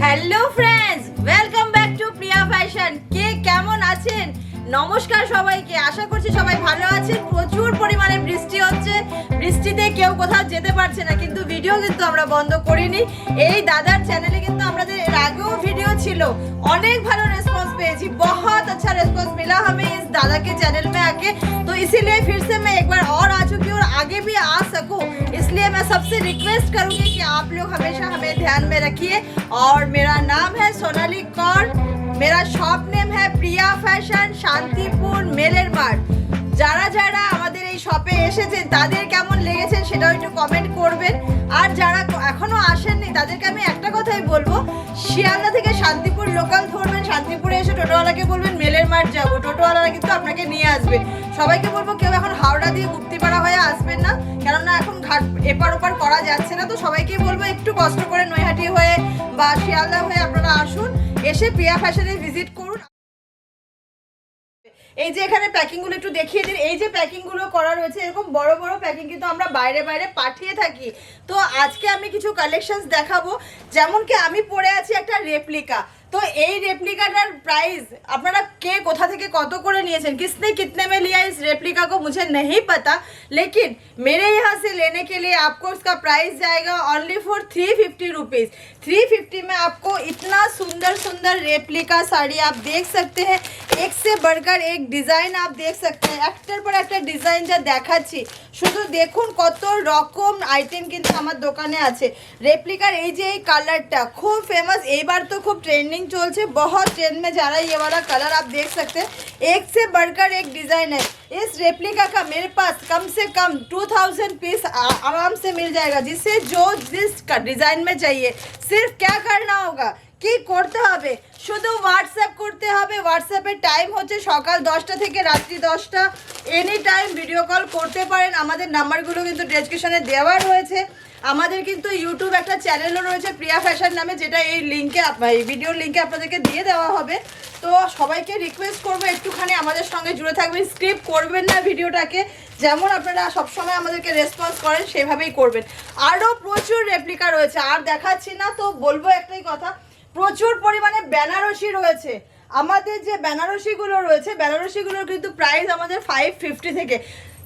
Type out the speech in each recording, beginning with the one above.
Hello friends, welcome back to Priya fashion. কে কেমন আছেন? নমস্কার সবাইকে, আশা করছি সবাই ভালো আছেন। প্রচুর পরিমাণে বৃষ্টি হচ্ছে, বৃষ্টিতে কেউ কোথাও যেতে পারছে না, কিন্তু ভিডিও কিন্তু আমরা বন্ধ করিনি। এই দাদার চ্যানেলে কিন্তু আমাদের এর আগেও ভিডিও ছিল, অনেক ভালো रेस्पॉन्स পেয়েছি, बहुत अच्छा रेस्पॉन्स मिला हमें इस दादा के चैनल में आके। तो इसीलिए फिर से मैं एक बार और आ चुकी हूँ और आगे भी आ सकूँ, इसलिए मैं सबसे रिक्वेस्ट करूँगी कि आप लोग हमेशा हमें ध्यान में रखिए। और मेरा नाम है सोनाली कौर, मेरा शॉप नेम है प्रिया फैशन, শান্তিপুর মেলের মাঠ। যারা যারা আমাদের এই শপে এসেছেন তাদের কেমন লেগেছে সেটাও একটু কমেন্ট করবেন। আর যারা এখনো আসেননি তাদেরকে আমি একটা কথাই বলবো, শিয়ালদা থেকে শান্তিপুর লোকাল ধরবেন, শান্তিপুরে এসে টোটোওয়ালাকে বলবেন মেলের মাঠ যাবো, টোটোওয়ালারা কিন্তু আপনাকে নিয়ে আসবে। সবাইকে বলবো কেউ এখন হাওড়া দিয়ে গুপ্তিপাড়া হয়ে আসবেন না, কেননা এখন ঘাট এপার ওপার করা যাচ্ছে না। তো সবাইকে বলবো একটু কষ্ট করে নৈহাটি হয়ে বা শিয়ালদা হয়ে আপনারা আসুন, এসে প্রিয়া ফ্যাশনে ভিজিট করুন। এই যে এখানে প্যাকিং গুলো একটু দেখিয়ে দিন। এই যে প্যাকিং গুলো করা রয়েছে, এরকম বড় বড় প্যাকিং কিন্তু আমরা বাইরে বাইরে পাঠিয়ে থাকি। তো আজকে আমি কিছু কালেকশনস দেখাবো, যেমন কি আমি পরে আছি একটা রেপ্লিকা। तो এই रेप्लिकाটার प्राइस আপনারা কে কোথা থেকে কত করে নিয়েছেন, किसने कितने में लिया इस रेप्लिका को मुझे नहीं पता, लेकिन मेरे यहाँ से लेने के लिए आपको उसका प्राइस जाएगा ओनली फॉर 350 रुपीज़। 350 में आपको इतना सुंदर सुंदर रेप्लिका साड़ी आप देख सकते हैं, एक से बढ़कर एक डिज़ाइन आप देख सकते हैं। एकटार पर एक डिज़ाइन যা দেখাচ্ছি, শুধু দেখুন কত রকম আইটেম কিন্তু আমার দোকানে আছে। রেপ্লিকার এই যে এই কালারটা খুব ফেমাস, এইবার তো খুব ट्रेंडिंग चलছে, बहुत ट्रेंड में जा रहा है ये वाला कलर, आप देख सकते हैं। एक से बढ़कर एक डिज़ाइन है। इस रेप्लिका का मेरे पास कम से कम 2000 पीस आराम से मिल जाएगा, जिससे जो जिस का डिज़ाइन में चाहिए। सिर्फ क्या करना होगा কি করতে হবে, শুধু হোয়াটসঅ্যাপ করতে হবে। হোয়াটসঅ্যাপের টাইম হচ্ছে সকাল 10টা থেকে রাত্রি 10টা, এনি টাইম ভিডিও কল করতে পারেন। আমাদের নাম্বারগুলো কিন্তু ডেসক্রিপশনে দেওয়া রয়েছে। আমাদের কিন্তু ইউটিউব একটা চ্যানেলও রয়েছে প্রিয়া ফ্যাশন নামে, যেটা এই লিঙ্কে এই ভিডিওর লিঙ্কে আপনাদেরকে দিয়ে দেওয়া হবে। তো সবাইকে রিকোয়েস্ট করবো একটুখানি আমাদের সঙ্গে জুড়ে থাকবেন, স্কিপ করবেন না ভিডিওটাকে। যেমন আপনারা সবসময় আমাদেরকে রেসপন্স করেন সেভাবেই করবেন। আরও প্রচুর রেপ্লিকা রয়েছে, আর দেখাচ্ছি না, তো বলবো একটাই কথা, প্রচুর পরিমাণে বেনারসি রয়েছে। আমাদের যে বেনারসিগুলো রয়েছে, বেনারসিগুলোর কিন্তু প্রাইস আমাদের 550 থেকে।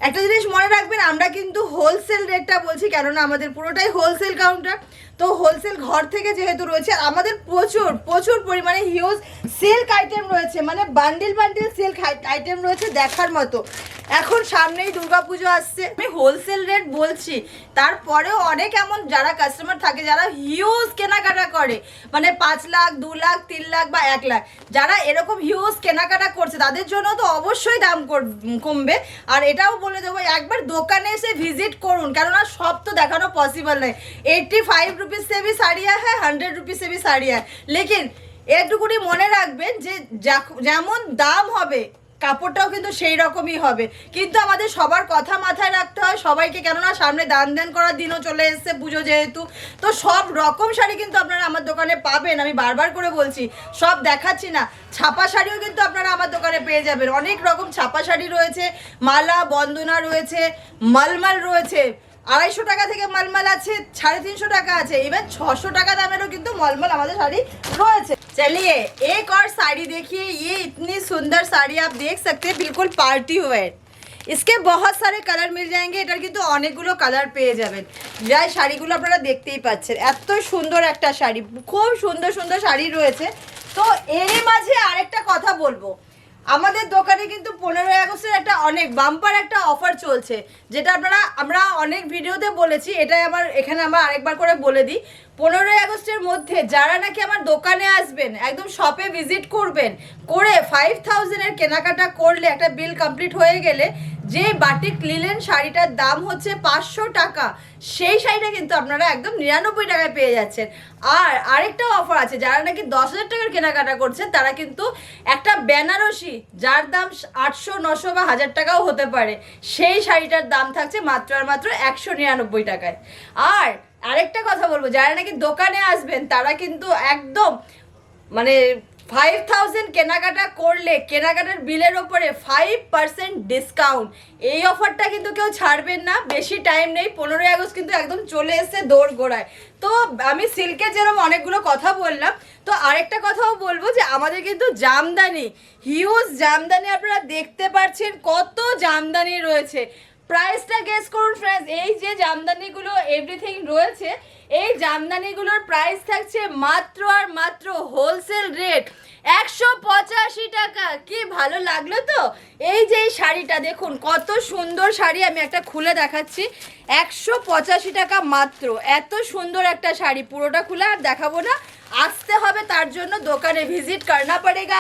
একটা জিনিস মনে রাখবেন, আমরা কিন্তু হোলসেল রেটটা বলছি, কেননা আমাদের পুরোটাই হোলসেল কাউন্টার। তো হোলসেল ঘর থেকে যেহেতু রয়েছে, আমাদের প্রচুর প্রচুর পরিমাণে হিউজ সিল্ক আইটেম রয়েছে, মানে বান্ডিল বান্ডিল সিল্ক আইটেম রয়েছে দেখার মতো। এখন সামনেই দুর্গাপুজো আসছে, আমি হোলসেল রেট বলছি, তারপরেও অনেক এমন যারা কাস্টমার থাকে যারা হিউজ কেনাকাটা করে, মানে 5 লাখ 2 লাখ 3 লাখ বা 1 লাখ, যারা এরকম হিউজ কেনাকাটা করছে তাদের জন্য তো অবশ্যই দাম কমবে। আর এটাও বলে দেবো, একবার দোকানে এসে ভিজিট করুন, কেননা সব তো দেখানো পসিবল নয়। 85 रुपीज़ से भी साड़ियाँ है, 100 रुपीज़ से भी साड़ियाँ है, लेकिन এটুকুনি মনে রাখবেন যে যেমন দাম হবে কাপড়টাও কিন্তু সেই রকমই হবে। কিন্তু আমাদের সবার কথা মাথায় রাখতে হয় সবাইকে, কেননা সামনে দান দেন করার দিনও চলে এসছে, পুজো যেহেতু। তো সব রকম শাড়ি কিন্তু আপনারা আমার দোকানে পাবেন, আমি বারবার করে বলছি, সব দেখাচ্ছি না। ছাপা শাড়িও কিন্তু আপনারা আমার দোকানে পেয়ে যাবেন, অনেক রকম ছাপা শাড়ি রয়েছে, মালা বন্দনা রয়েছে, মলমল রয়েছে। 250 টাকা থেকে মলমল আছে, 350 টাকা আছে, इवन 600 টাকা দামেরও কিন্তু মলমল আমাদের শাড়ি রয়েছে। चलिए एक और साड़ी देखिए, ये इतनी सुंदर साड़ी आप देख सकते हैं, बिल्कुल पार्टी वेयर। इसके बहुत सारे कलर मिल जाएंगे, এটার কিন্তু অনেকগুলো কালার পেয়ে যাবেন। যাই শাড়িগুলো আপনারা দেখতেই পাচ্ছেন, এত সুন্দর একটা শাড়ি, খুব সুন্দর সুন্দর শাড়ি রয়েছে। তো এরই মাঝে আরেকটা কথা বলবো, আমাদের দোকানে কিন্তু 15ই আগস্টের একটা অনেক বাম্পার একটা অফার চলছে, যেটা আমরা অনেক ভিডিওতে বলেছি, এটাই এখানে আমরা আরেকবার করে বলে দিই। 15ই আগস্টের মধ্যে যারা নাকি আমার দোকানে আসবেন, একদম শপে ভিজিট করবেন, করে 5000 এর কেনাকাটা করলে, একটা বিল কমপ্লিট হয়ে গেলে যে বাটিক লিলেন শাড়িটার দাম হচ্ছে 500 টাকা, সেই শাড়িটা কিন্তু আপনারা একদম 99 টাকায় পেয়ে যাচ্ছেন। আর আরেকটা অফার আছে, যারা নাকি 10,000 টাকার কেনাকাটা করছেন তারা কিন্তু একটা বেনারসি যার দাম 800 900 বা 1000 টাকাও হতে পারে, সেই শাড়িটার দাম থাকছে মাত্র আর মাত্র 199 টাকায়। আর আরেকটা কথা বলবো, যারা নাকি দোকানে আসবেন তারা কিন্তু একদম মানে 5000 কেনাকাটা করলে কেনাকাটার বিলের ওপরে 5% ডিসকাউন্ট। এই অফারটা কিন্তু কেউ ছাড়বেন না, বেশি টাইম নেই, 15ই আগস্ট কিন্তু একদম চলে এসেছে দৌড় গোড়ায়। তো আমি সিল্কের যেরকম অনেকগুলো কথা বললাম, তো আরেকটা কথাও বলবো যে আমাদের কিন্তু জামদানি, হিউজ জামদানি আপনারা দেখতে পাচ্ছেন, কত জামদানি রয়েছে। প্রাইসটা গেস করুন ফ্রেন্ডস, এই যে জামদানিগুলো এভরিথিং রয়েছে, এই জামদানিগুলোর প্রাইস থাকছে মাত্র আর মাত্র হোলসেল রেট 185 টাকা। কি ভালো লাগলো তো? এই যে এই শাড়িটা দেখুন, কত সুন্দর শাড়ি, আমি একটা খুলে দেখাচ্ছি। 185 টাকা মাত্র, এত সুন্দর একটা শাড়ি। পুরোটা খুলে আর দেখাবো না, আসতে হবে তার জন্য, দোকানে ভিজিट करना पड़ेगा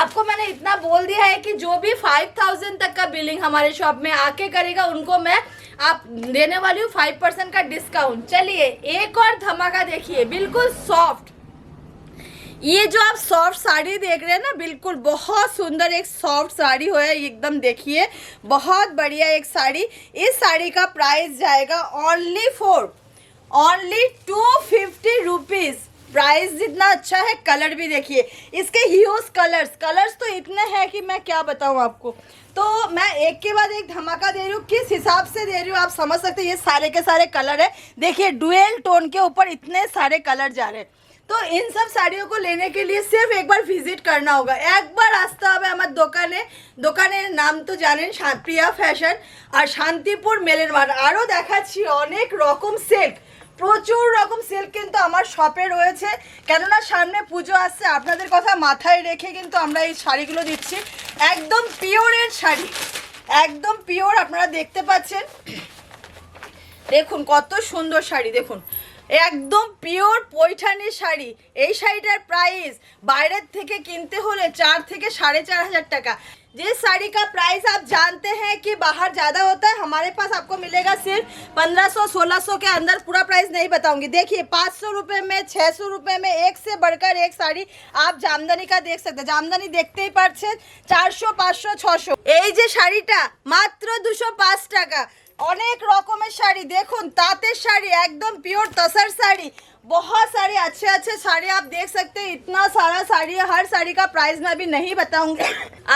आपको मैंने इतना बोल दिया है कि जो भी 5000 तक का बिलिंग हमारे शॉप में आके करेगा उनको मैं आप देने वाली हूँ 5% का डिस्काउंट। चलिए एक और धमाका देखिए, बिल्कुल सॉफ्ट। ये जो आप सॉफ्ट साड़ी देख रहे हैं ना, बिल्कुल बहुत सुंदर एक सॉफ्ट साड़ी है एकदम, देखिए बहुत बढ़िया एक साड़ी। इस साड़ी का प्राइस जाएगा ओनली 250 रुपीज़। प्राइस जितना अच्छा है, कलर भी देखिए इसके ह्यूज कलर्स तो इतने हैं कि मैं क्या बताऊं आपको। तो मैं एक के बाद एक धमाका दे रही हूँ, किस हिसाब से दे रही हूँ आप समझ सकते हैं। ये सारे के सारे कलर है, देखिए डुअल टोन के ऊपर इतने सारे कलर जा रहे हैं। तो इन सब साड़ियों को लेने के लिए सिर्फ एक बार ভিজিট करना होगा, एक बार আসতে হবে আমার দোকানে। দোকানের নাম তো জানেন, প্রিয়া ফ্যাশন, আর শান্তিপুর মেলের মাঠ। আরও দেখাচ্ছি অনেক রকম সিল্ক, প্রচুর রকম সিল্ক কিন্তু আমার শপে রয়েছে, কেননা সামনে পুজো আসছে। আপনাদের কথা মাথায় রেখে কিন্তু আমরা এই শাড়িগুলো দিচ্ছি, একদম পিওরের শাড়ি, একদম পিওর। আপনারা দেখতে পাচ্ছেন, দেখুন কত সুন্দর শাড়ি, দেখুন একদম পিওর পৈঠানি শাড়ি। এই শাড়িটার প্রাইস বাইরের থেকে কিনতে হলে 4 থেকে 4500 টাকা। जिस साड़ी का प्राइस आप जानते हैं कि बाहर ज़्यादा होता है, हमारे पास आपको मिलेगा सिर्फ 1500-1600 के अंदर। पूरा प्राइस नहीं बताऊंगी। देखिए 500 रुपये में, 600 रुपये में, एक से बढ़कर एक साड़ी आप जामदानी का देख सकते हैं। जामदानी देखते ही पाচ্ছেন 400, 500, 600। এই যে শাড়িটা মাত্র 205 টাকা। অনেক রকমের শাড়ি দেখুন, তাঁতের শাড়ি, একদম পিওর तसर শাড়ি, बहुत सारे अच्छे अच्छे साड़ी आप देख सकते हैं। इतना सारा साड़ी है, हर साड़ी का प्राइस मैं अभी नहीं बताऊंगी।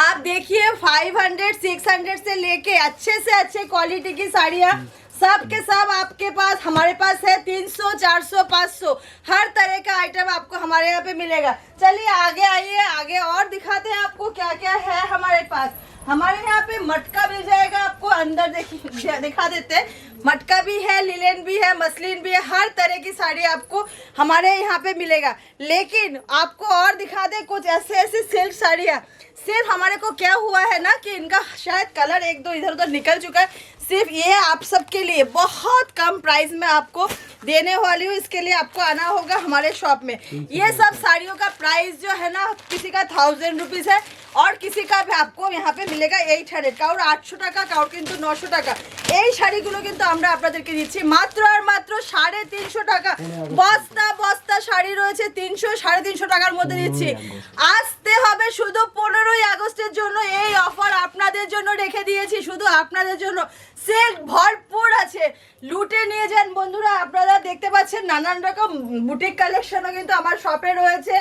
आप देखिए 500, 600 से लेके अच्छे से अच्छे क्वालिटी की साड़ियाँ सब के सब आपके पास, हमारे पास है 300, 400, 500, हर तरह का आइटम आपको हमारे यहाँ पे मिलेगा। चलिए आगे आइए, आगे और दिखाते हैं आपको क्या क्या है हमारे पास। हमारे यहाँ पे मटका मिल जाएगा आपको, अंदर देखिए दिखा देते हैं। मटका भी है, लिलेन भी है, मसलिन भी है, हर तरह की साड़ी आपको हमारे यहाँ पे मिलेगा। लेकिन आपको और दिखा दे कुछ ऐसे ऐसे सिल्क साड़ियाँ। सिर्फ हमारे को क्या हुआ है ना कि इनका शायद कलर एक दो इधर उधर निकल चुका है। सिर्फ ये आप सबके लिए बहुत कम प्राइस में आपको देने वाली हूँ, इसके लिए आपको आना होगा हमारे शॉप में। ये सब साड़ियों का प्राइस जो है ना, किसी का 1000 रुपीज़ है और किसी का भी आपको यहाँ पे मिलेगा 800 का, और 800 টাকা কাউর কিন্তু 900 টাকা। এই শাড়িগুলো কিন্তু আমরা আপনাদেরকে দিচ্ছি মাত্র আর মাত্র 350 টাকা। বস্তা বস্তা শাড়ি রয়েছে 300, 350 টাকার মধ্যে দিচ্ছি। আসতে হবে শুধু 15ই আগস্টের জন্য, এই অফার আপনাদের জন্য রেখে দিয়েছি, শুধু আপনাদের জন্য। সিল্ক ভরপুর আছে, লুটে নিয়ে যান বন্ধুরা। আপনারা দেখতে পাচ্ছেন নানান রকম বুটিক কালেকশনও কিন্তু আমার শপে রয়েছে,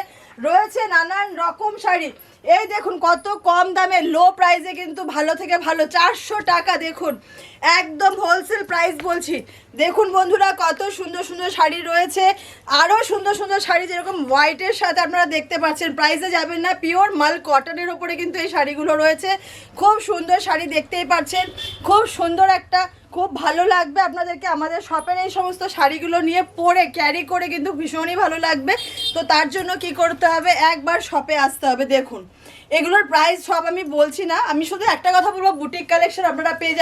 রয়েছে নানান রকম শাড়ি। এই দেখুন কত কম দামে, লো প্রাইসে কিন্তু ভালো থেকে ভালো 400 টাকা। দেখুন একদম হোলসেল প্রাইস বলছি। দেখুন বন্ধুরা কত সুন্দর সুন্দর শাড়ি রয়েছে, আরও সুন্দর সুন্দর শাড়ি যেরকম হোয়াইটের সাথে আপনারা দেখতে পাচ্ছেন। প্রাইসে যাবেন না, পিওর মাল কটনের ওপরে কিন্তু এই শাড়িগুলো রয়েছে। খুব সুন্দর শাড়ি দেখতেই পাচ্ছেন, খুব সুন্দর একটা, খুব ভালো লাগবে আপনাদেরকে আমাদের শপের এই সমস্ত শাড়িগুলো নিয়ে পরে ক্যারি করে, কিন্তু ভীষণই ভালো লাগবে। তো তার জন্য কি করতে হবে, একবার শপে আসতে হবে। দেখুন এগুলোর প্রাইস সব আমি বলছি না, আমি শুধু একটা কথা বলবো, বুটিক কালেকশন আপনারা পেয়ে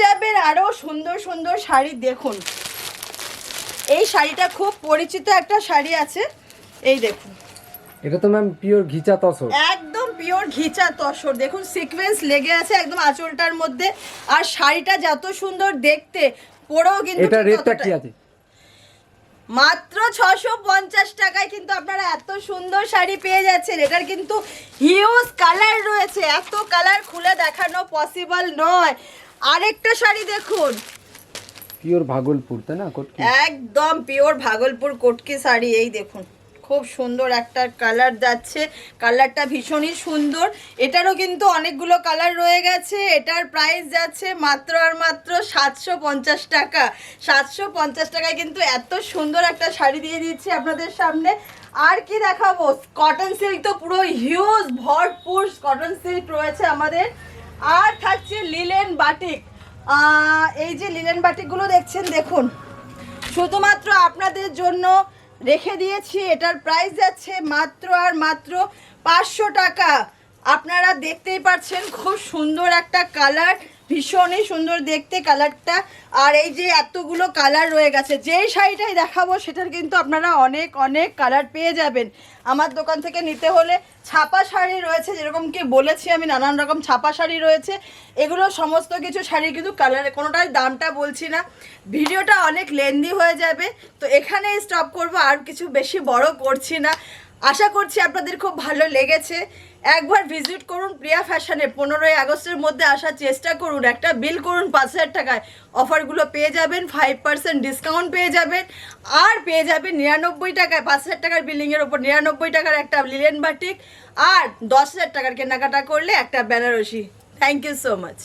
যাবেন আরও সুন্দর সুন্দর শাড়ি। দেখুন এই শাড়িটা খুব পরিচিত একটা শাড়ি আছে, এই দেখুন, এটা তো ম্যাম পিওর ঘিচা তসর, একদম পিওর ঘিচা তসর। দেখুন সিকোয়েন্স লেগে আছে একদম আঁচলটার মধ্যে, আর শাড়িটা যত সুন্দর দেখতে, পরেও কিন্তু এটা রেটটা কি আছে? মাত্র 650 টাকায় কিন্তু আপনারা এত সুন্দর শাড়ি পেয়ে যাচ্ছেন। এটার কিন্তু হিউজ কালার রয়েছে, এত কালার খুলে দেখানো পসিবল নয়। আরেকটা শাড়ি দেখুন, পিওর ভাগলপুর, তাই না? কটকি, একদম পিওর ভাগলপুর কটকি শাড়ি। এই দেখুন খুব সুন্দর একটা কালার যাচ্ছে, কালারটা ভীষণই সুন্দর। এটারও কিন্তু অনেকগুলো কালার রয়ে গেছে। এটার প্রাইস যাচ্ছে মাত্র আর মাত্র 750 টাকা। 750 টাকায় কিন্তু এত সুন্দর একটা শাড়ি দিয়ে দিচ্ছি আপনাদের সামনে। আর কি দেখাবো, কটন সিল্ক তো পুরো হিউজ ভরপুর কটন সিল্ক রয়েছে আমাদের। আর থাকছে লিলেন বাটিক। এই যে লিলেন বাটিকগুলো দেখছেন, দেখুন শুধুমাত্র আপনাদের জন্য রেখে দিয়েছি। এটার প্রাইস যাচ্ছে মাত্র আর মাত্র 500 টাকা। আপনারা দেখতেই পাচ্ছেন খুব সুন্দর একটা কালার, ভীষণই সুন্দর দেখতে কালারটা। আর এই যে এতগুলো কালার রয়ে গেছে, যেই শাড়িটাই দেখাবো সেটার কিন্তু আপনারা অনেক অনেক কালার পেয়ে যাবেন। আমার দোকান থেকে নিতে হলে ছাপা শাড়ি রয়েছে, যেরকম কি বলেছি আমি, নানান রকম ছাপা শাড়ি রয়েছে। এগুলো সমস্ত কিছু শাড়ি কিন্তু কালারে, কোনোটাই দামটা বলছি না, ভিডিওটা অনেক লেন্দি হয়ে যাবে। তো এখানেই স্টপ করব, আর কিছু বেশি বড় করছি না। আশা করছি আপনাদের খুব ভালো লেগেছে। একবার ভিজিট করুন প্রিয়া ফ্যাশনে, 15ই আগস্টের মধ্যে আসার চেষ্টা করুন। একটা বিল করুন 5000 টাকায়, অফারগুলো পেয়ে যাবেন, 5% ডিসকাউন্ট পেয়ে যাবেন। আর পেয়ে যাবেন 99 টাকায়, 5000 টাকার বিল্ডিংয়ের ওপর 99 টাকার একটা লিলেন বাটিক, আর 10,000 টাকার কেনাকাটা করলে একটা Banarasi. Thank you so much.